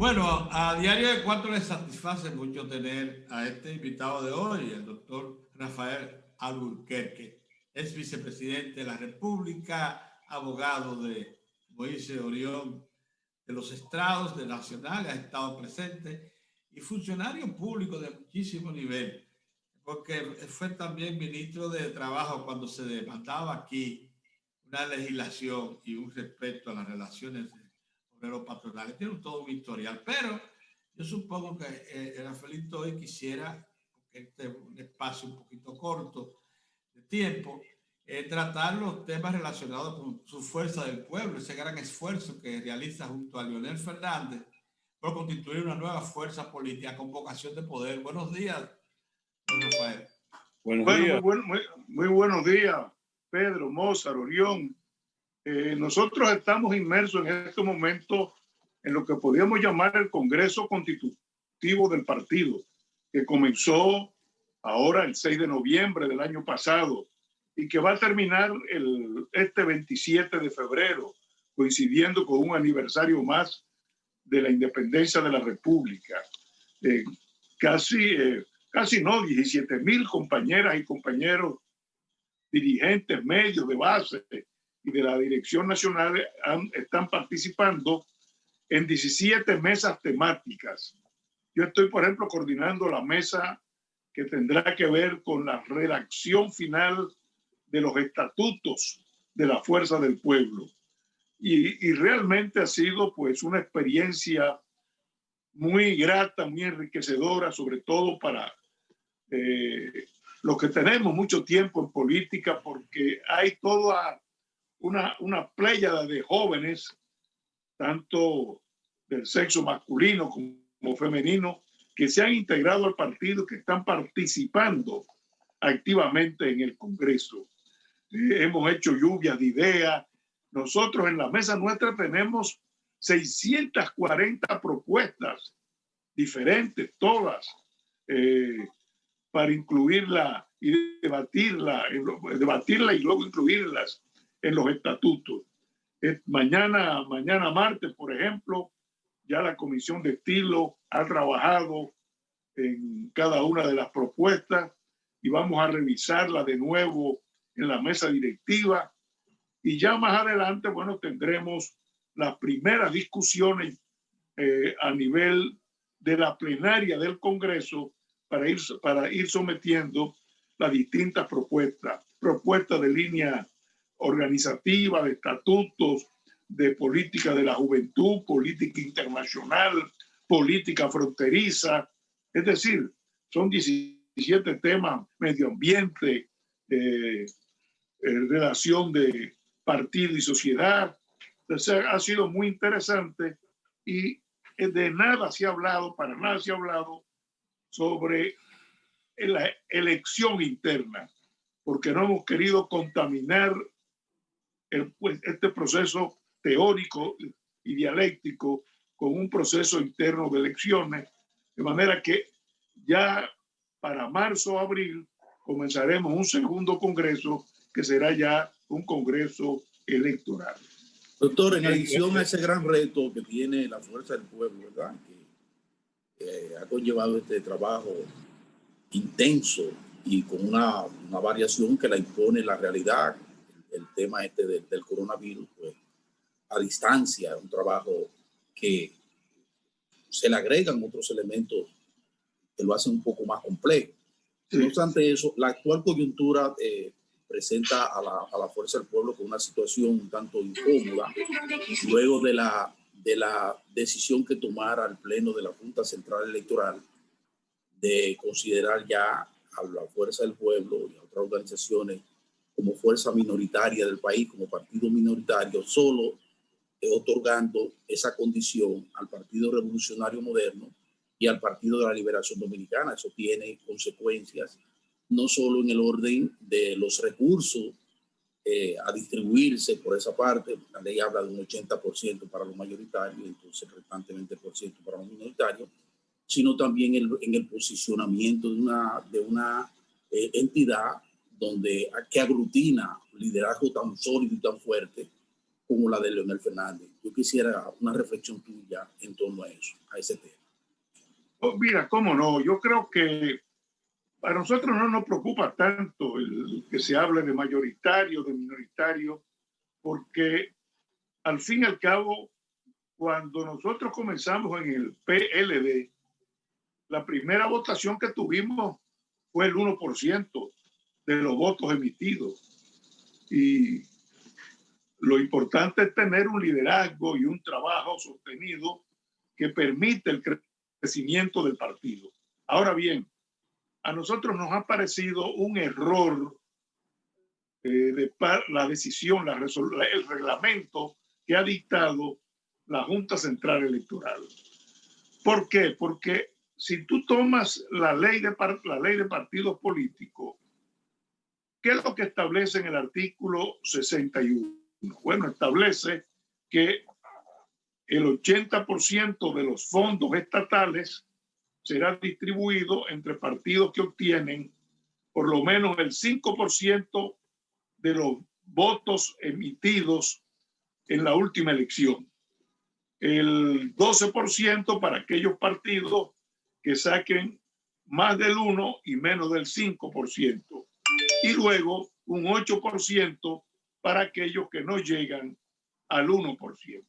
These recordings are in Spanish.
Bueno, a Diario de Cuatro le satisface mucho tener a este invitado de hoy, el doctor Rafael Alburquerque. Es vicepresidente de la República, abogado de Moisés Orión de los estrados de Nacional, ha estado presente, y funcionario público de muchísimo nivel, porque fue también ministro de Trabajo cuando se demandaba aquí una legislación y un respeto a las relaciones obrero-patronales. Tiene todo un historial, pero yo supongo que Rafaelito hoy quisiera, porque este es un espacio un poquito corto de tiempo, tratar los temas relacionados con su fuerza del pueblo, ese gran esfuerzo que realiza junto a Leonel Fernández por constituir una nueva fuerza política con vocación de poder. Buenos días, don Rafael. Buenos días. Muy buenos días, Pedro, Mozart, Orión. Nosotros estamos inmersos en este momento en lo que podríamos llamar el Congreso Constitutivo del partido, que comenzó ahora el 6 de noviembre del año pasado y que va a terminar este 27 de febrero, coincidiendo con un aniversario más de la independencia de la República. Casi no, 17,000 compañeras y compañeros, dirigentes, medios de base y de la Dirección Nacional están participando en 17 mesas temáticas. Yo estoy, por ejemplo, coordinando la mesa que tendrá que ver con la redacción final de los estatutos de la Fuerza del Pueblo. Y realmente ha sido pues una experiencia muy grata, muy enriquecedora, sobre todo para los que tenemos mucho tiempo en política, porque hay toda una pléyada de jóvenes, tanto del sexo masculino como femenino, que se han integrado al partido, que están participando activamente en el Congreso. Hemos hecho lluvias de ideas. Nosotros en la mesa nuestra tenemos 640 propuestas diferentes, todas, para incluirla y debatirla y luego incluirlas en los estatutos. Mañana martes, por ejemplo, ya la Comisión de Estilo ha trabajado en cada una de las propuestas y vamos a revisarla de nuevo en la mesa directiva. Y ya más adelante, bueno, tendremos las primeras discusiones a nivel de la plenaria del Congreso para ir sometiendo las distintas propuestas de línea organizativa, de estatutos, de política de la juventud, política internacional, política fronteriza. Es decir, son 17 temas: medio ambiente, relación de partido y sociedad. Entonces, ha sido muy interesante y de nada se ha hablado, para nada se ha hablado sobre la elección interna, porque no hemos querido contaminar este proceso teórico y dialéctico con un proceso interno de elecciones, de manera que ya para marzo o abril comenzaremos un segundo congreso que será ya un congreso electoral. Doctor, en adición a ese gran reto que tiene la Fuerza del Pueblo, ¿verdad?, que ha conllevado este trabajo intenso y con una variación que la impone la realidad, el tema del coronavirus, pues a distancia, un trabajo que se le agregan otros elementos que lo hacen un poco más complejo. Sí. No obstante eso, la actual coyuntura presenta a la Fuerza del Pueblo con una situación un tanto incómoda luego de la decisión que tomara el Pleno de la Junta Central Electoral de considerar ya a la Fuerza del Pueblo y a otras organizaciones como fuerza minoritaria del país, como partido minoritario, solo otorgando esa condición al Partido Revolucionario Moderno y al Partido de la Liberación Dominicana. Eso tiene consecuencias no solo en el orden de los recursos a distribuirse por esa parte. La ley habla de un 80% para los mayoritarios, entonces el restante 20% para los minoritarios, sino también en el posicionamiento de una entidad que aglutina liderazgo tan sólido y tan fuerte como la de Leonel Fernández. Yo quisiera una reflexión tuya en torno a eso, a ese tema. Oh, mira, cómo no, yo creo que a nosotros no nos preocupa tanto el que se hable de mayoritario, de minoritario, porque al fin y al cabo, cuando nosotros comenzamos en el PLD, la primera votación que tuvimos fue el 1% de los votos emitidos. Y lo importante es tener un liderazgo y un trabajo sostenido que permite el crecimiento del partido. Ahora bien, a nosotros nos ha parecido un error la decisión, el reglamento que ha dictado la Junta Central Electoral. ¿Por qué? Porque si tú tomas la ley de partidos políticos, ¿qué es lo que establece en el artículo 61? Bueno, establece que el 80% de los fondos estatales será distribuido entre partidos que obtienen por lo menos el 5% de los votos emitidos en la última elección. El 12% para aquellos partidos que saquen más del 1 y menos del 5%. Y luego un 8% para aquellos que no llegan al 1%.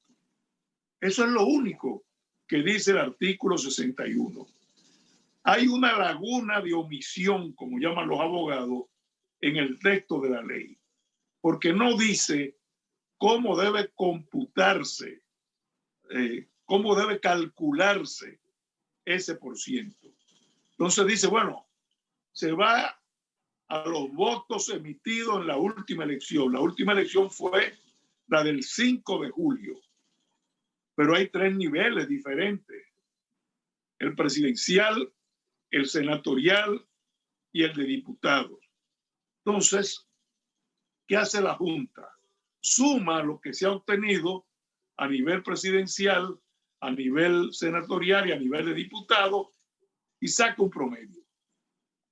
Eso es lo único que dice el artículo 61. Hay una laguna de omisión, como llaman los abogados, en el texto de la ley, porque no dice cómo debe computarse, cómo debe calcularse ese por ciento. Entonces dice, bueno, se va a los votos emitidos en la última elección. La última elección fue la del 5 de julio, pero hay 3 niveles diferentes: el presidencial, el senatorial y el de diputados. Entonces, ¿qué hace la Junta? Suma lo que se ha obtenido a nivel presidencial, a nivel senatorial y a nivel de diputados y saca un promedio.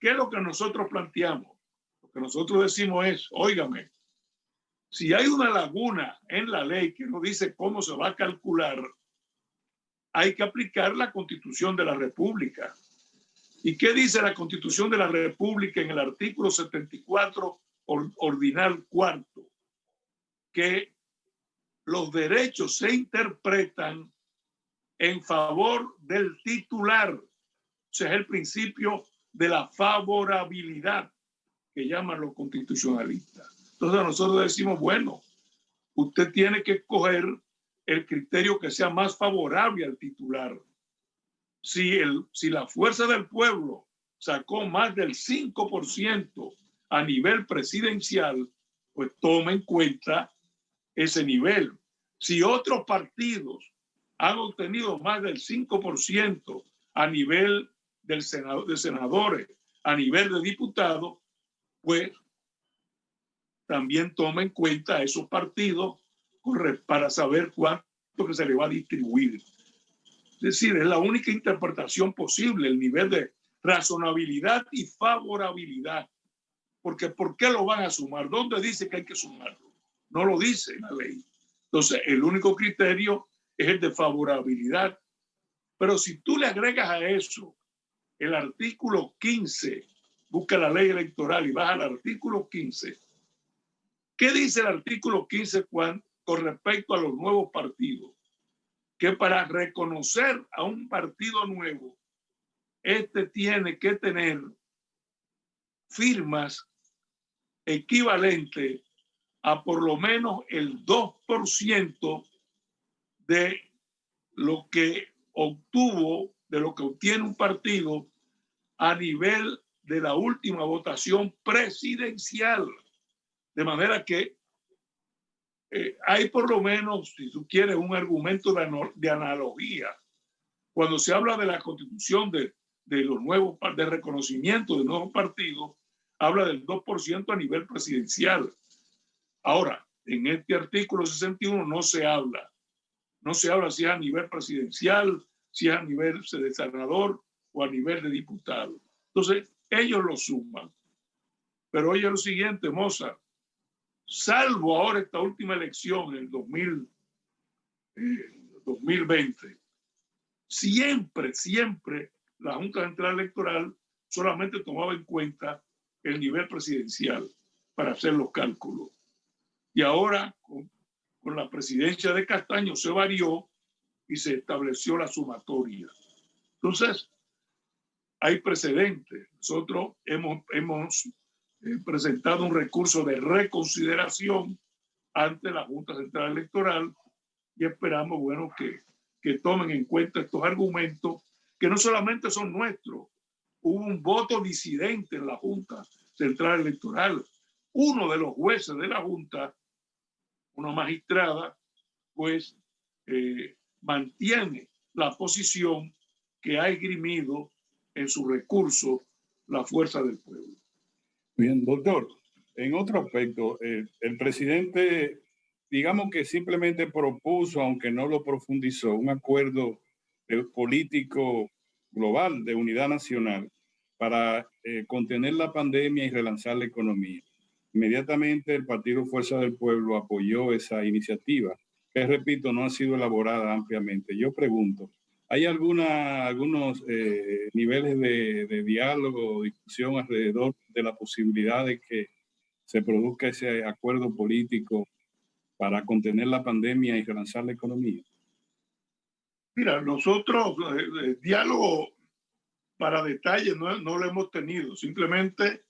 ¿Qué es lo que nosotros planteamos? Lo que nosotros decimos es, óigame, si hay una laguna en la ley que no dice cómo se va a calcular, hay que aplicar la Constitución de la República. ¿Y qué dice la Constitución de la República en el artículo 74, ordinal cuarto? Que los derechos se interpretan en favor del titular. O sea, es el principio de la favorabilidad que llaman los constitucionalistas. Entonces nosotros decimos, bueno, usted tiene que escoger el criterio que sea más favorable al titular. Si la fuerza del pueblo sacó más del 5% a nivel presidencial, pues toma en cuenta ese nivel. Si otros partidos han obtenido más del 5% a nivel de senadores, a nivel de diputados, pues también toma en cuenta a esos partidos para saber cuánto que se le va a distribuir. Es decir, es la única interpretación posible, el nivel de razonabilidad y favorabilidad. Porque ¿por qué lo van a sumar? ¿Dónde dice que hay que sumarlo? No lo dice la ley. Entonces, el único criterio es el de favorabilidad. Pero si tú le agregas a eso el artículo 15, busca la ley electoral y vas al artículo 15. ¿Qué dice el artículo 15 con respecto a los nuevos partidos? Que para reconocer a un partido nuevo, este tiene que tener firmas equivalentes a por lo menos el 2% de lo que obtuvo, de lo que obtiene un partido a nivel de la última votación presidencial. De manera que hay por lo menos, si tú quieres, un argumento de analogía. Cuando se habla de la constitución de los nuevos, de reconocimiento de nuevos partidos, habla del 2% a nivel presidencial. Ahora, en este artículo 61 no se habla si es a nivel presidencial, si es a nivel de senador o a nivel de diputado. Entonces, ellos lo suman. Pero oye lo siguiente, Mozart, salvo ahora esta última elección en el 2020, siempre la Junta Central Electoral solamente tomaba en cuenta el nivel presidencial para hacer los cálculos. Y ahora, con la presidencia de Castaño, se varió y se estableció la sumatoria. Entonces, hay precedentes. Nosotros hemos presentado un recurso de reconsideración ante la Junta Central Electoral y esperamos, bueno, que tomen en cuenta estos argumentos que no solamente son nuestros. Hubo un voto disidente en la Junta Central Electoral. Uno de los jueces de la Junta, una magistrada, pues mantiene la posición que ha esgrimido en su recurso la Fuerza del Pueblo. Bien, doctor, en otro aspecto, el presidente, digamos que simplemente propuso, aunque no lo profundizó, un acuerdo político global de unidad nacional para contener la pandemia y relanzar la economía. Inmediatamente el Partido Fuerza del Pueblo apoyó esa iniciativa, que repito, no ha sido elaborada ampliamente. Yo pregunto, ¿hay algunos niveles de diálogo o discusión alrededor de la posibilidad de que se produzca ese acuerdo político para contener la pandemia y relanzar la economía? Mira, nosotros diálogo para detalles no lo hemos tenido. Simplemente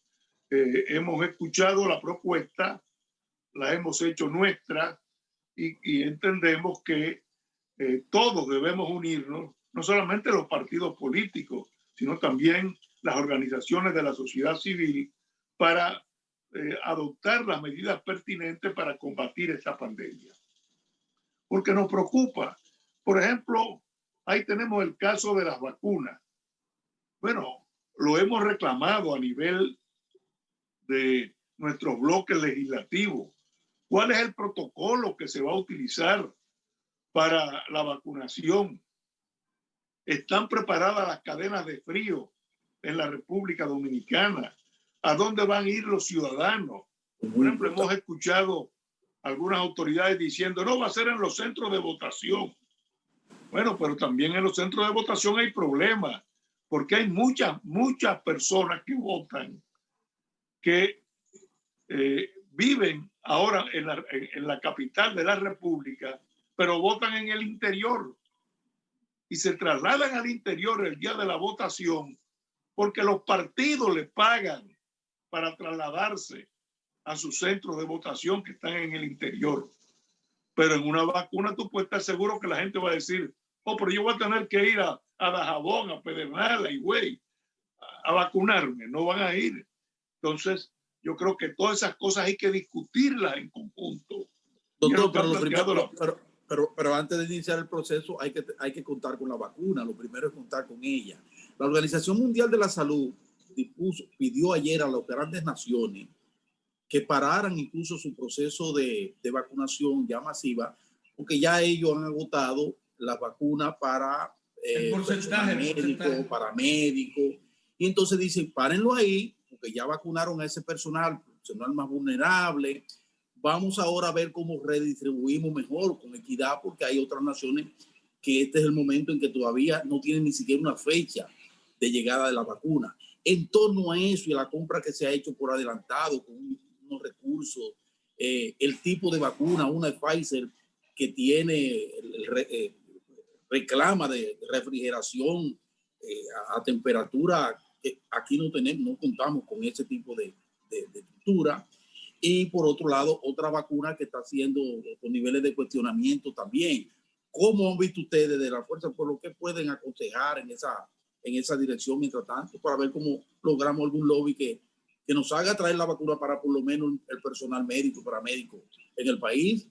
hemos escuchado la propuesta, la hemos hecho nuestra y entendemos que todos debemos unirnos, no solamente los partidos políticos, sino también las organizaciones de la sociedad civil para adoptar las medidas pertinentes para combatir esta pandemia. Porque nos preocupa. Por ejemplo, ahí tenemos el caso de las vacunas. Bueno, lo hemos reclamado a nivel de nuestros bloques legislativos. ¿Cuál es el protocolo que se va a utilizar para la vacunación? ¿Están preparadas las cadenas de frío en la República Dominicana? ¿A dónde van a ir los ciudadanos? Por ejemplo, hemos escuchado algunas autoridades diciendo, no, va a ser en los centros de votación. Bueno, pero también en los centros de votación hay problemas, porque hay muchas personas que votan, que viven ahora en la capital de la República, pero votan en el interior y se trasladan al interior el día de la votación porque los partidos les pagan para trasladarse a sus centros de votación que están en el interior. Pero en una vacuna tú puedes estar seguro que la gente va a decir, oh, pero yo voy a tener que ir a Dajabón, a Pedernal, a Higüey, a vacunarme. No van a ir. Entonces, yo creo que todas esas cosas hay que discutirlas en conjunto. Doctor, pero, lo primero, pero antes de iniciar el proceso hay que contar con la vacuna. Lo primero es contar con ella. La Organización Mundial de la Salud pidió ayer a las grandes naciones que pararan incluso su proceso de vacunación ya masiva, porque ya ellos han agotado las vacunas para médicos, paramédicos, y entonces dicen, párenlo ahí, porque ya vacunaron a ese personal más vulnerable. Vamos ahora a ver cómo redistribuimos mejor, con equidad, porque hay otras naciones que este es el momento en que todavía no tienen ni siquiera una fecha de llegada de la vacuna. En torno a eso y a la compra que se ha hecho por adelantado con unos recursos, el tipo de vacuna, una de Pfizer que tiene reclama de refrigeración a temperatura, aquí no contamos con ese tipo de estructura. Y por otro lado, otra vacuna que está haciendo con niveles de cuestionamiento también. ¿Cómo han visto ustedes de la Fuerza por lo que pueden aconsejar en esa dirección mientras tanto, para ver cómo logramos algún lobby que nos haga traer la vacuna para por lo menos el personal médico, paramédico en el país?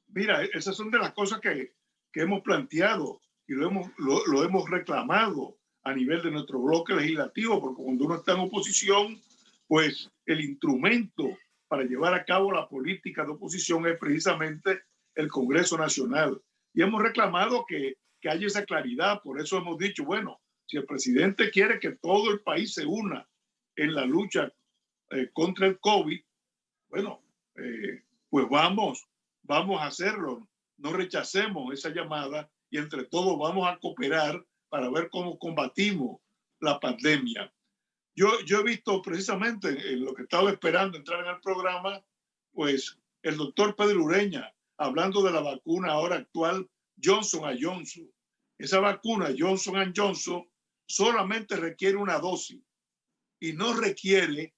Mira, esas son de las cosas que hemos planteado y lo hemos reclamado a nivel de nuestro bloque legislativo, porque cuando uno está en oposición, pues el instrumento para llevar a cabo la política de oposición es precisamente el Congreso Nacional. Y hemos reclamado que haya esa claridad. Por eso hemos dicho, bueno, si el presidente quiere que todo el país se una en la lucha contra el COVID, bueno, pues vamos a hacerlo. No rechacemos esa llamada y entre todos vamos a cooperar para ver cómo combatimos la pandemia. Yo he visto precisamente en lo que estaba esperando entrar en el programa, pues el doctor Pedro Ureña hablando de la vacuna ahora actual Johnson & Johnson. Esa vacuna Johnson & Johnson solamente requiere una dosis y no requiere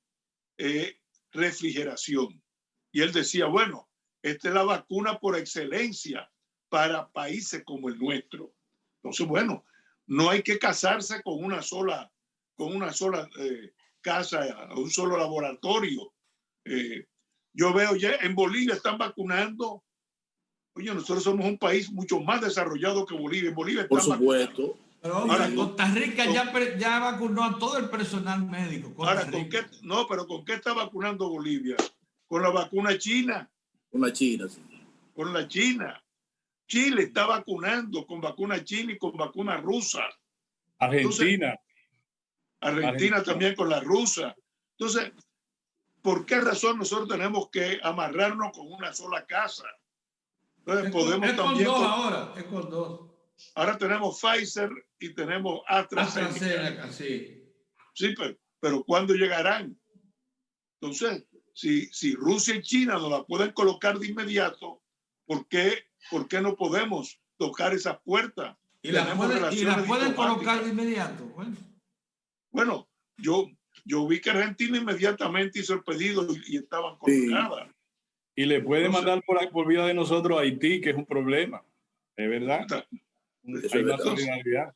refrigeración. Y él decía, bueno, esta es la vacuna por excelencia para países como el nuestro. Entonces, bueno, no hay que casarse con una sola casa, un solo laboratorio. Yo veo ya en Bolivia están vacunando. Oye, nosotros somos un país mucho más desarrollado que Bolivia. En Bolivia Por están supuesto. Pero ahora, Costa Rica ya vacunó a todo el personal médico. Ahora, ¿con qué está vacunando Bolivia? Con la vacuna china. Con la China, sí. Con la China. Chile está vacunando con vacuna china y con vacuna rusa. Argentina. Entonces, Argentina también con la rusa. Entonces, ¿por qué razón nosotros tenemos que amarrarnos con una sola casa? Entonces, podemos también. Es con dos. Ahora tenemos Pfizer y tenemos AstraZeneca. Sí. Sí, pero ¿cuándo llegarán? Entonces, si Rusia y China nos la pueden colocar de inmediato, ¿por qué no podemos tocar esas puertas? Y la pueden colocar de inmediato. Bueno, yo vi que Argentina inmediatamente hizo el pedido y estaban colocadas. Sí. Y le puede mandar por vía de nosotros a Haití, que es un problema. Es verdad. Hay más solidaridad.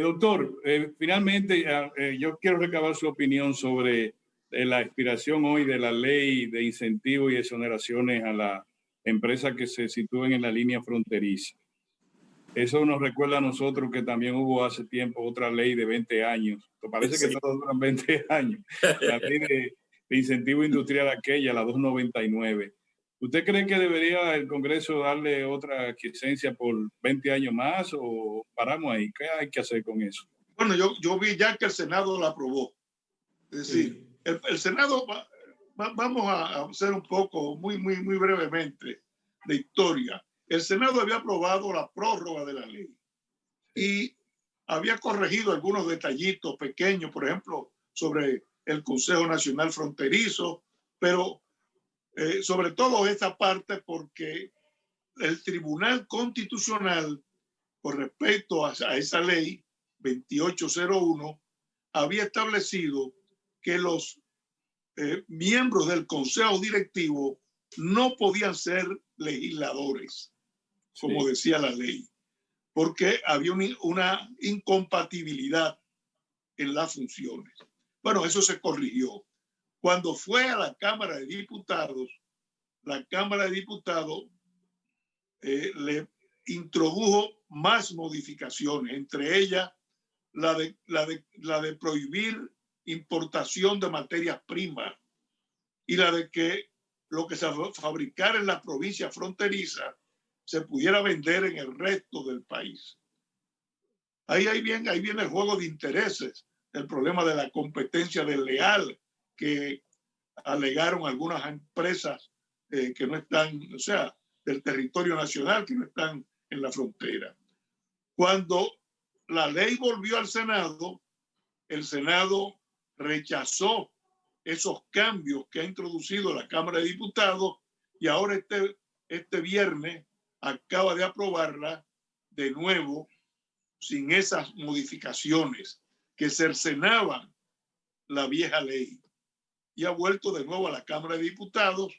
Doctor, finalmente yo quiero recabar su opinión sobre la expiración hoy de la ley de incentivos y exoneraciones a las empresas que se sitúen en la línea fronteriza. Eso nos recuerda a nosotros que también hubo hace tiempo otra ley de 20 años. Parece que todos duran 20 años. La ley de incentivo industrial aquella, la 299. ¿Usted cree que debería el Congreso darle otra licencia por 20 años más o paramos ahí? ¿Qué hay que hacer con eso? Bueno, yo vi ya que el Senado la aprobó. Es decir, el Senado, vamos a hacer un poco, muy brevemente, de historia. El Senado había aprobado la prórroga de la ley y había corregido algunos detallitos pequeños, por ejemplo, sobre el Consejo Nacional Fronterizo, pero sobre todo esta parte porque el Tribunal Constitucional, con respecto a esa ley 2801, había establecido que los miembros del Consejo Directivo no podían ser legisladores, como decía la ley, porque había una incompatibilidad en las funciones. Bueno, eso se corrigió. Cuando fue a la Cámara de Diputados, la Cámara de Diputados le introdujo más modificaciones, entre ellas la de prohibir importación de materias primas y la de que lo que se fabricara en la provincia fronteriza se pudiera vender en el resto del país. Ahí viene el juego de intereses, el problema de la competencia desleal que alegaron algunas empresas que no están, o sea, del territorio nacional, que no están en la frontera. Cuando la ley volvió al Senado, el Senado rechazó esos cambios que ha introducido la Cámara de Diputados y ahora este viernes acaba de aprobarla de nuevo sin esas modificaciones que cercenaban la vieja ley. Y ha vuelto de nuevo a la Cámara de Diputados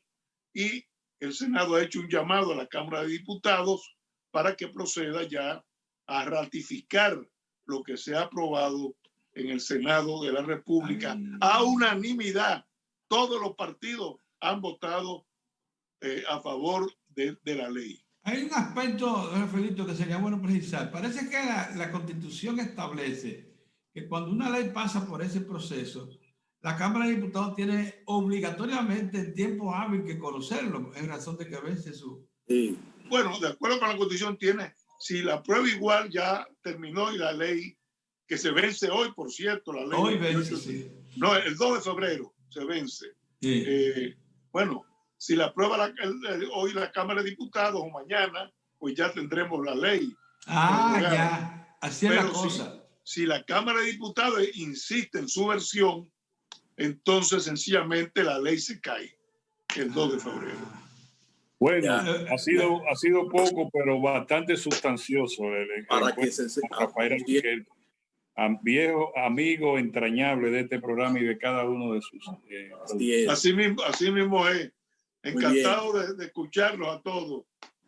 y el Senado ha hecho un llamado a la Cámara de Diputados para que proceda ya a ratificar lo que se ha aprobado en el Senado de la República a unanimidad. Todos los partidos han votado a favor de la ley. Hay un aspecto, Rafaelito, que sería bueno precisar. Parece que la Constitución establece que cuando una ley pasa por ese proceso, la Cámara de Diputados tiene obligatoriamente en tiempo hábil que conocerlo, en razón de que vence su... Sí. Bueno, de acuerdo con la Constitución tiene, si la prueba igual ya terminó y la ley que se vence hoy, por cierto, la ley... Hoy vence, sí. No, el 2 de febrero se vence. Sí. Bueno, Si la aprueba hoy la Cámara de Diputados o mañana, pues ya tendremos la ley. Ya. Así es la cosa. Si la Cámara de Diputados insiste en su versión, entonces sencillamente la ley se cae el 2 de febrero. Bueno, ha sido poco, pero bastante sustancioso. Para que se Rafael Albuquerque, viejo amigo entrañable de este programa y de cada uno de sus. Así mismo es. Encantado de escucharlos a todos.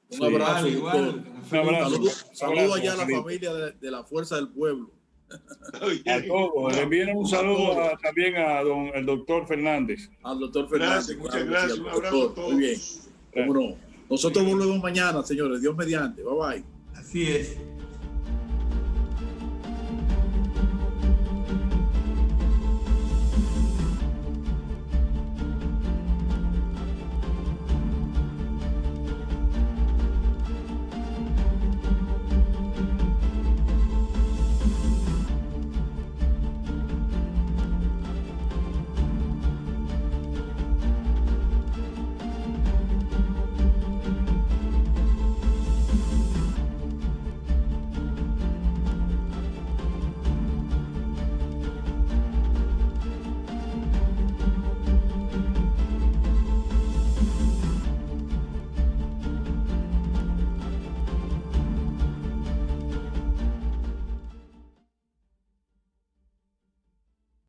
Un abrazo, igual. Un abrazo. Saludo allá a la familia de la Fuerza del Pueblo. A todos. Le envían un saludo también al doctor Fernández. Al doctor Fernández. Muchas gracias. Un abrazo a todos. Muy bien. Cómo no. Nosotros volvemos mañana, señores. Dios mediante. Bye bye. Así es.